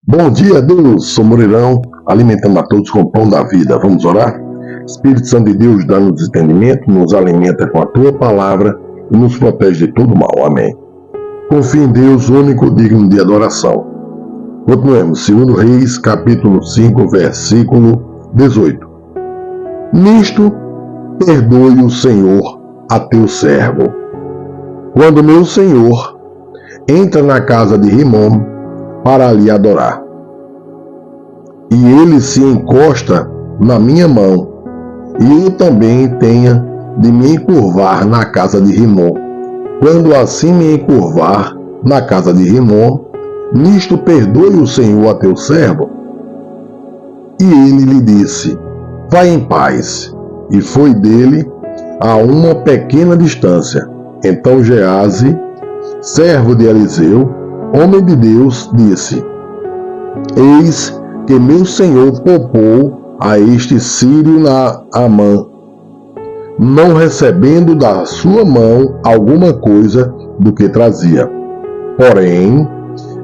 Bom dia, Deus. Sou Moreirão, alimentando a todos com o pão da vida. Vamos orar? Espírito Santo de Deus, dá-nos entendimento, nos alimenta com a tua palavra e nos protege de todo mal. Amém. Confie em Deus, único digno de adoração. Continuemos, 2 Reis, capítulo 5, versículo 18. Nisto, perdoe o Senhor a teu servo. Quando meu Senhor entra na casa de Rimom para lhe adorar, e ele se encosta na minha mão, e eu também tenha de me encurvar na casa de Rimom. Quando assim me encurvar na casa de Rimom, nisto perdoe o Senhor a teu servo. E ele lhe disse: vai em paz. E foi dele a uma pequena distância. Então Geazi, servo de Eliseu, homem de Deus, disse: eis que meu senhor poupou a este sírio Naamã, não recebendo da sua mão alguma coisa do que trazia. Porém,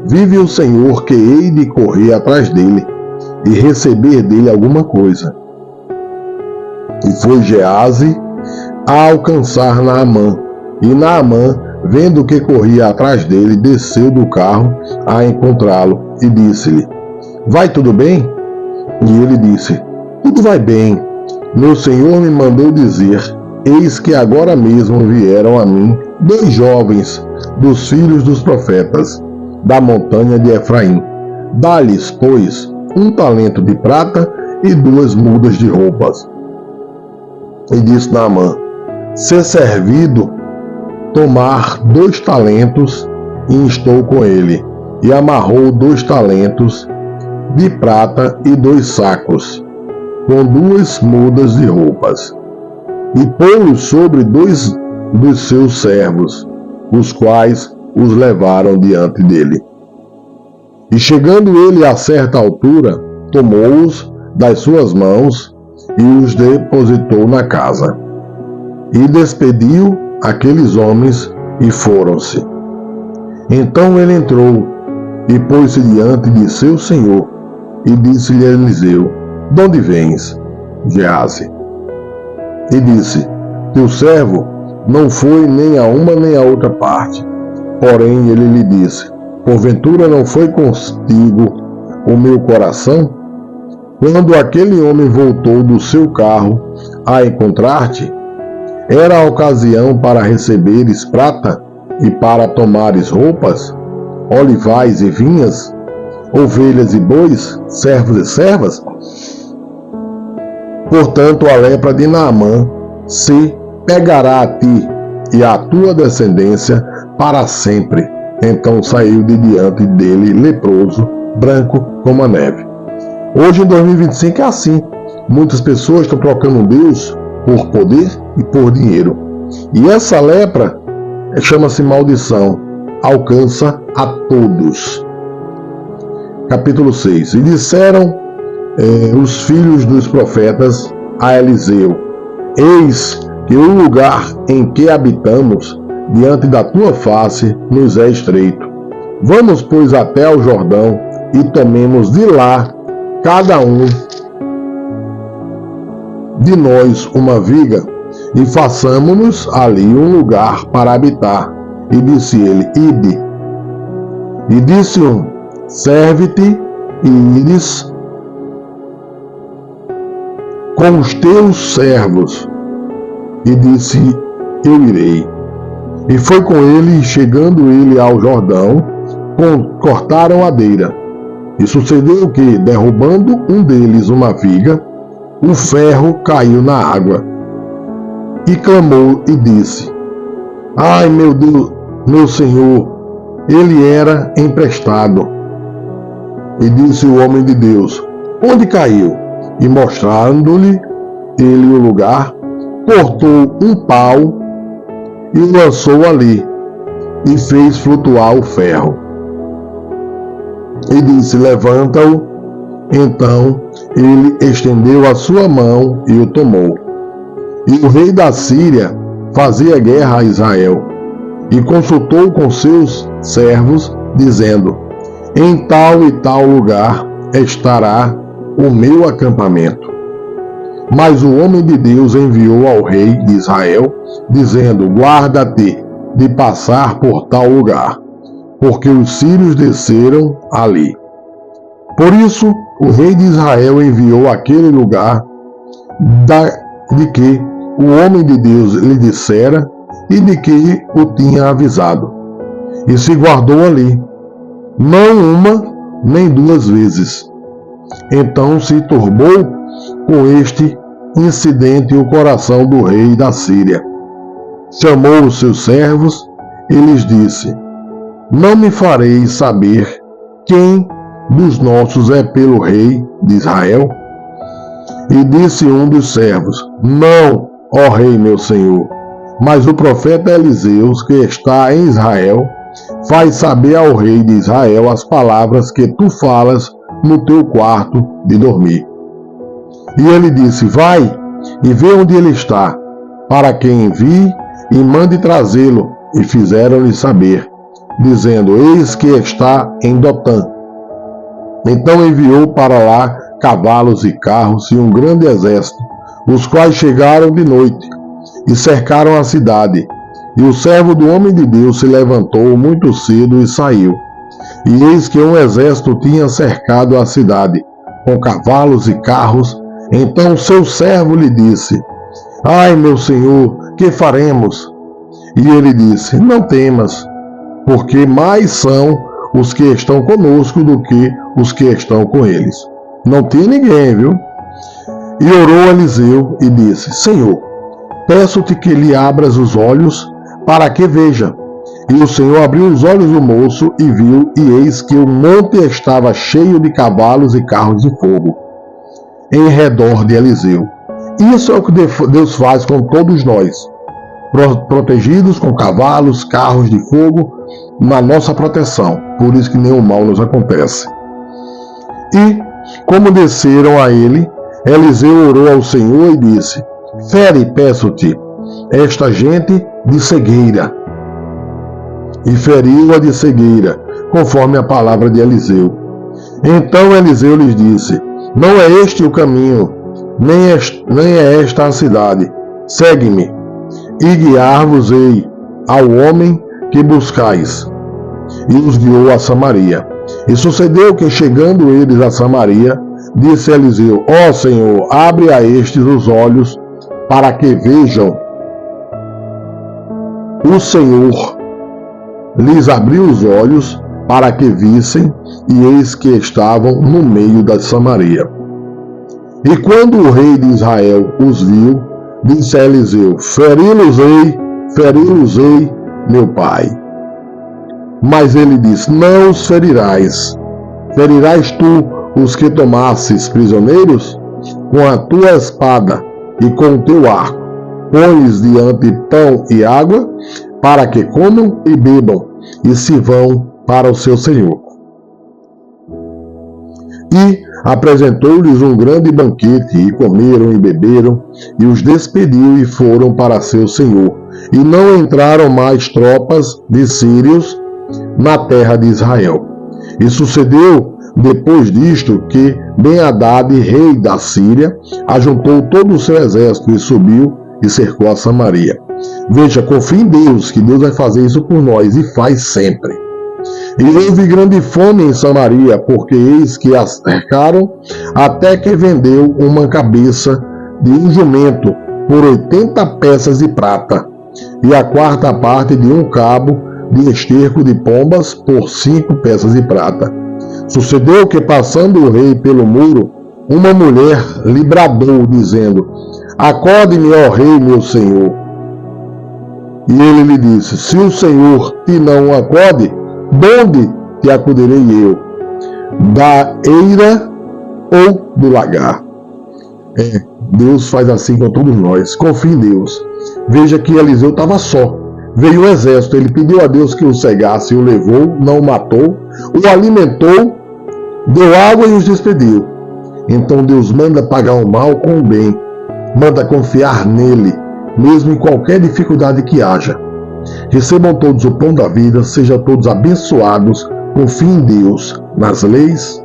vive o Senhor que hei de correr atrás dele e receber dele alguma coisa. E foi Geazi a alcançar Naamã, e Naamã, vendo que corria atrás dele, desceu do carro a encontrá-lo e disse-lhe: vai tudo bem? E ele disse: tudo vai bem. Meu senhor me mandou dizer: eis que agora mesmo vieram a mim 2 jovens dos filhos dos profetas da montanha de Efraim. Dá-lhes, pois, 1 talento de prata e 2 mudas de roupas. E disse Naamã: ser servido tomar 2 talentos, e instou com ele, e amarrou 2 talentos de prata e 2 sacos, com 2 mudas de roupas, e pô-los sobre 2 dos seus servos, os quais os levaram diante dele. E chegando ele a certa altura, tomou-os das suas mãos e os depositou na casa. E despediu aqueles homens e foram-se. Então ele entrou e pôs-se diante de seu senhor e disse-lhe a Eliseu: de onde vens, Geazi? E disse: teu servo não foi nem a uma nem a outra parte. Porém ele lhe disse: porventura não foi contigo o meu coração? Quando aquele homem voltou do seu carro a encontrar-te, era a ocasião para receberes prata e para tomares roupas, olivais e vinhas, ovelhas e bois, servos e servas? Portanto, a lepra de Naamã se pegará a ti e à tua descendência para sempre. Então saiu de diante dele leproso, branco como a neve. Hoje, em 2025, é assim. Muitas pessoas estão trocando Deus por poder e por dinheiro. E essa lepra chama-se maldição. Alcança a todos. Capítulo 6. E disseram os filhos dos profetas a Eliseu: eis que o lugar em que habitamos diante da tua face nos é estreito. Vamos, pois, até ao Jordão e tomemos de lá cada um de nós uma viga e façamo-nos ali um lugar para habitar. E disse ele: ide. E disse-o: serve-te e ires com os teus servos. E disse: eu irei. E foi com ele, e chegando ele ao Jordão, cortaram a beira. E sucedeu que, derrubando um deles uma viga, o ferro caiu na água. E clamou e disse: ai, meu Deus, meu Senhor, ele era emprestado. E disse o homem de Deus: onde caiu? E mostrando-lhe ele o lugar, cortou um pau e o lançou ali, e fez flutuar o ferro. E disse: levanta-o. Então ele estendeu a sua mão e o tomou. E o rei da Síria fazia guerra a Israel, e consultou com seus servos, dizendo: em tal e tal lugar estará o meu acampamento. Mas o homem de Deus enviou ao rei de Israel, dizendo: guarda-te de passar por tal lugar, porque os sírios desceram ali. Por isso, o rei de Israel enviou àquele lugar de que o homem de Deus lhe dissera e de que o tinha avisado. E se guardou ali, não uma nem duas vezes. Então se turbou com este incidente o coração do rei da Síria. Chamou os seus servos e lhes disse: não me fareis saber quem dos nossos é pelo rei de Israel? E disse um dos servos: não, ó rei meu senhor, mas o profeta Eliseu, que está em Israel, faz saber ao rei de Israel as palavras que tu falas no teu quarto de dormir. E ele disse: vai e vê onde ele está, para que envie e mande trazê-lo. E fizeram-lhe saber, dizendo: eis que está em Dotã. Então enviou para lá cavalos e carros e um grande exército, os quais chegaram de noite e cercaram a cidade. E o servo do homem de Deus se levantou muito cedo e saiu. E eis que um exército tinha cercado a cidade, com cavalos e carros. Então seu servo lhe disse: ai, meu senhor, que faremos? E ele disse: não temas, porque mais são os que estão conosco do que os que estão com eles. Não tinha ninguém, viu? E orou Eliseu e disse: Senhor, peço-te que lhe abras os olhos para que veja. E o Senhor abriu os olhos do moço e viu, e eis que o monte estava cheio de cavalos e carros de fogo em redor de Eliseu. Isso é o que Deus faz com todos nós, protegidos com cavalos, carros de fogo, na nossa proteção. Por isso que nenhum mal nos acontece. E, como desceram a ele, Eliseu orou ao Senhor e disse: fere, peço-te, esta gente de cegueira. E feriu-a de cegueira, conforme a palavra de Eliseu. Então Eliseu lhes disse: não é este o caminho, nem é esta a cidade. Segue-me, e guiar-vos-ei ao homem que buscais. E os guiou a Samaria. E sucedeu que, chegando eles a Samaria, disse Eliseu: ó Senhor, abre a estes os olhos, para que vejam. O Senhor lhes abriu os olhos, para que vissem, e eis que estavam no meio da Samaria. E quando o rei de Israel os viu, disse a Eliseu: feri-los-ei, meu pai. Mas ele disse: não os ferirás. Ferirás tu os que tomasses prisioneiros? Com a tua espada e com o teu arco, pões diante pão e água, para que comam e bebam, e se vão para o seu senhor. E apresentou-lhes um grande banquete, e comeram e beberam, e os despediu e foram para seu senhor. E não entraram mais tropas de sírios na terra de Israel. E sucedeu depois disto que Ben-Hadad, rei da Síria, ajuntou todo o seu exército e subiu e cercou a Samaria. Veja, confie em Deus, que Deus vai fazer isso por nós, e faz sempre. E houve grande fome em Samaria, porque eis que a cercaram, até que vendeu uma cabeça de um jumento por 80 peças de prata, e a quarta parte de um cabo de esterco de pombas por 5 peças de prata. Sucedeu que, passando o rei pelo muro, uma mulher lhe bradou, dizendo: acorde-me, ó rei, meu senhor. E ele lhe disse: se o Senhor te não acode, donde te acudirei eu? Da eira ou do lagar? Deus faz assim com todos nós. Confie em Deus. Veja que Eliseu estava só. Veio o exército, ele pediu a Deus que o cegasse, o levou, não o matou, o alimentou, deu água e os despediu. Então Deus manda pagar o mal com o bem, manda confiar nele, mesmo em qualquer dificuldade que haja. Recebam todos o pão da vida, sejam todos abençoados Confie em Deus, nas leis